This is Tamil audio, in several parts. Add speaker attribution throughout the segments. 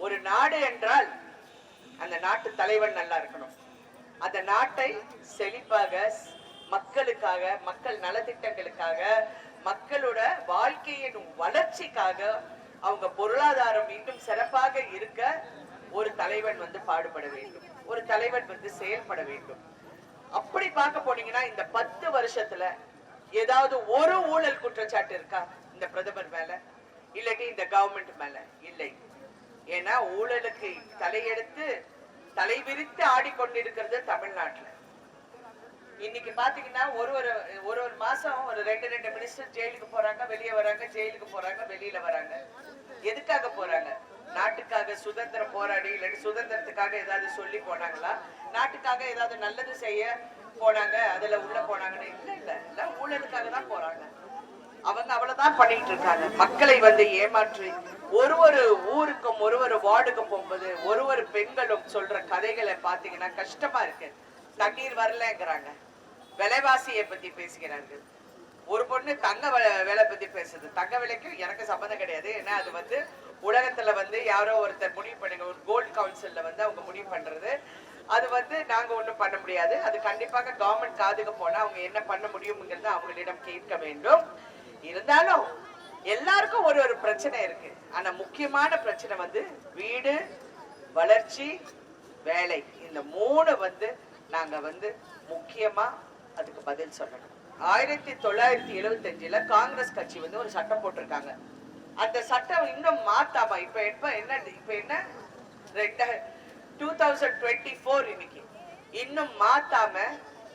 Speaker 1: ஒரு நாடு என்றால் அந்த நாட்டு தலைவன் நல்லா இருக்கணும். அந்த நாட்டை செழிப்பாக, மக்களுக்காக, மக்கள் நலத்திட்டங்களுக்காக, மக்களோட வாழ்க்கையின் வளர்ச்சிக்காக, அவங்க பொருளாதாரம் இன்னும் சிறப்பாக இருக்க ஒரு தலைவன் பாடுபட வேண்டும், ஒரு தலைவன் செயல்பட வேண்டும். அப்படி பார்க்க போனீங்கன்னா இந்த 10 வருஷத்துல ஏதாவது ஒரு ஊழல் குற்றச்சாட்டு இருக்கா இந்த பிரதமர் மேல, இல்லாட்டி இந்த கவர்மெண்ட் மேல? இல்லை. ஏன்னா ஊழலுக்கு தலையெடுத்து தலை விரித்து ஆடிக்கொண்டிருக்கிறது தமிழ்நாட்டுல. இன்னைக்கு பாத்தீங்கன்னா ஒரு மாசம் ஒரு 2 மினிஸ்டர் ஜெயிலுக்கு போறாங்க, வெளியே வராங்க, ஜெயிலுக்கு போறாங்க, வெளியில வராங்க. எதுக்காக போறாங்க? நாட்டுக்காக சுதந்திரம் போராடி இல்லாட்டி சுதந்திரத்துக்காக ஏதாவது சொல்லி போனாங்களா? நாட்டுக்காக ஏதாவது நல்லது செய்ய போனாங்க, அதுல உள்ள போனாங்கன்னு? இல்ல, எல்லாம் ஊழலுக்காக தான் போறாங்க. அவங்க அவ்வளவுதான் பண்ணிட்டு இருக்காங்க. மக்களை ஏமாற்றி ஒரு ஊருக்கும் ஒரு வார்டுக்கும் போகும்போது ஒரு பெண்களும் சொல்ற கதைகளை பாத்தீங்கன்னா கஷ்டமா இருக்கு. தண்ணீர் வரலங்கிறாங்க, விலைவாசியை பத்தி பேசுகிறார்கள். ஒரு பொண்ணு தங்க விலை பத்தி பேசுது. தங்க விலைக்கும் எனக்கு சம்மந்தம் கிடையாது. ஏன்னா அது உலகத்துல யாரோ ஒருத்தர் முடிவு பண்ணுங்க, ஒரு கோல்டு கவுன்சில்ல அவங்க முடிவு பண்றது. அது நாங்க ஒண்ணும் பண்ண முடியாது. அது கண்டிப்பாக கவர்மெண்ட் காதுக்கு போனா அவங்க என்ன பண்ண முடியும்ங்கிறத அவங்களிடம் கேட்க வேண்டும். இருந்தாலும் எல்லாருக்கும் ஒரு பிரச்சனை இருக்கு. ஆனா முக்கியமான பிரச்சனை வீடு, வளர்ச்சி, வேலை. இந்த 3 நாங்க முக்கியமா அதுக்கு பதில் சொல்லணும். 1975 காங்கிரஸ் கட்சி ஒரு சட்டம் போட்டிருக்காங்க. அந்த சட்டம் இன்னும் மாத்தாம இப்ப என்ன 2024 இன்னைக்கு இன்னும் மாத்தாம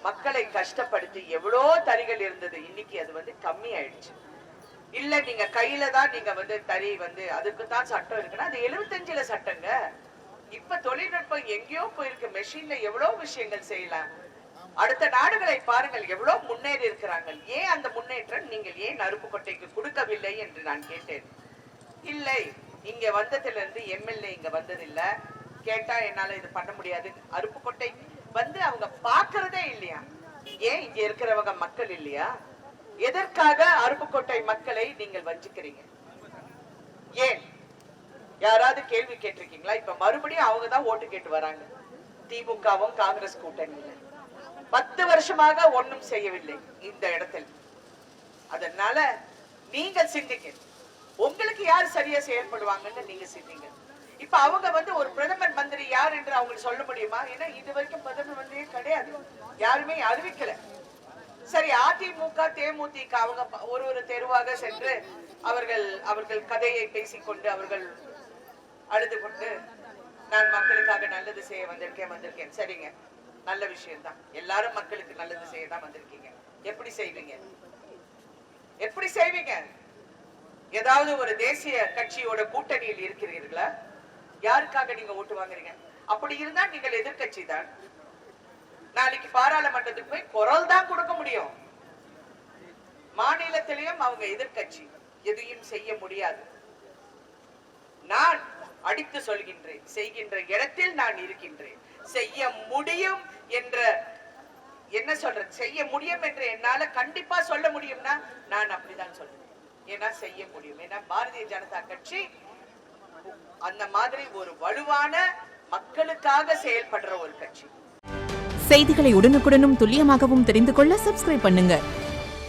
Speaker 1: மக்களை கஷ்டப்படுத்தி எவ்வளோ தறிகள் இருந்தது. இன்னைக்கு அது கம்மி ஆயிடுச்சு. இல்ல நீங்க கையில தான் நீங்க தறி அதுக்கு தான் சட்டம் இருக்குன்னா அது 75ல சட்டங்க. இப்ப தொழில்நுட்பம் எங்கேயோ போயிருக்கு. மெஷின்ல எவ்வளவு விஷயங்கள் செய்யலாம். அடுத்த நாடுகளை பாருங்கள், எவ்வளவு முன்னேறி இருக்கிறாங்க. ஏன் அந்த முன்னேற்றம் நீங்கள் ஏன் அருப்புக்கோட்டைக்கு கொடுக்கவில்லை என்று நான் கேட்டேன். இல்லை, இங்க வந்ததுல இருந்து எம்எல்ஏ இங்க வந்ததில்ல. கேட்டா என்னால இது பண்ண முடியாது. அருப்புக்கோட்டை அவங்க பாக்குறதே இல்லையா? ஏன் இங்க இருக்கிறவங்க மக்கள் இல்லையா? எதற்காக அருப்புக்கோட்டை மக்களை நீங்கள் வஞ்சிக்கிறீங்க? ஏன் யாராவது கேள்வி கேட்டிருக்கீங்களா? இப்ப மறுபடியும் அவங்கதான் ஓட்டு கேட்டு வராங்க. திமுகவும் காங்கிரஸ் கூட்டணியில 10 வருஷமாக ஒன்றும் செய்யவில்லை இந்த இடத்தில். அதனால நீங்க சிந்திங்க, உங்களுக்கு யார் சரியா செயல்படுவாங்கன்னு நீங்க சிந்திங்க. இப்ப அவங்க ஒரு பிரதமர் மந்திரி யார் என்று அவங்க சொல்ல முடியுமா? ஏன்னா இது வரைக்கும் பிரதமர் மந்திரியே கிடையாது, யாருமே அறிவிக்கல. சரி, அதிமுக தேமுதிக அவங்க ஒரு தெருவாக சென்று அவர்கள் கதையை பேசிக்கொண்டு அவர்கள் அழுது கொண்டு நான் மக்களுக்காக நல்லது செய்ய வந்திருக்கேன். சரிங்க, நல்ல விஷயம் தான். எல்லாரும் மக்களுக்கு நல்லது செய்ய தான் வந்திருக்கீங்க. எப்படி செய்வீங்க? எப்படி செய்வீங்க? ஏதாவது ஒரு தேசிய கட்சியோட கூட்டணியில் இருக்கிறீர்களா? யாருக்காக நீங்க ஓட்டு வாங்குறீங்க? அப்படி இருந்தா நீங்கள் எதிர்கட்சி தான். நாளைக்கு பாராளுமன்றத்துக்கு போய் குரல் தான் கொடுக்க முடியும். மாநிலத்திலையும் அவங்க எதிர்கட்சி, எதையும் செய்ய முடியாது. நான் அடித்து சொல்கின்றேன், செய்கின்ற இடத்தில் நான் இருக்கின்றேன். செய்ய முடியும் என்ற என்ன சொல்றது, செய்ய முடியும் என்று என்னால கண்டிப்பா சொல்ல முடியும்னா நான் அப்படிதான் சொல்றேன். ஏன்னா செய்ய முடியும். ஏன்னா பாரதிய ஜனதா கட்சி அந்த மாதிரி ஒரு வலுவான மக்களுக்காக செயல்படுற ஒரு கட்சி.
Speaker 2: செய்திகளை உடனுக்குடனும் துல்லியமாகவும் தெரிந்து கொள்ள சப்ஸ்கிரைப் பண்ணுங்க.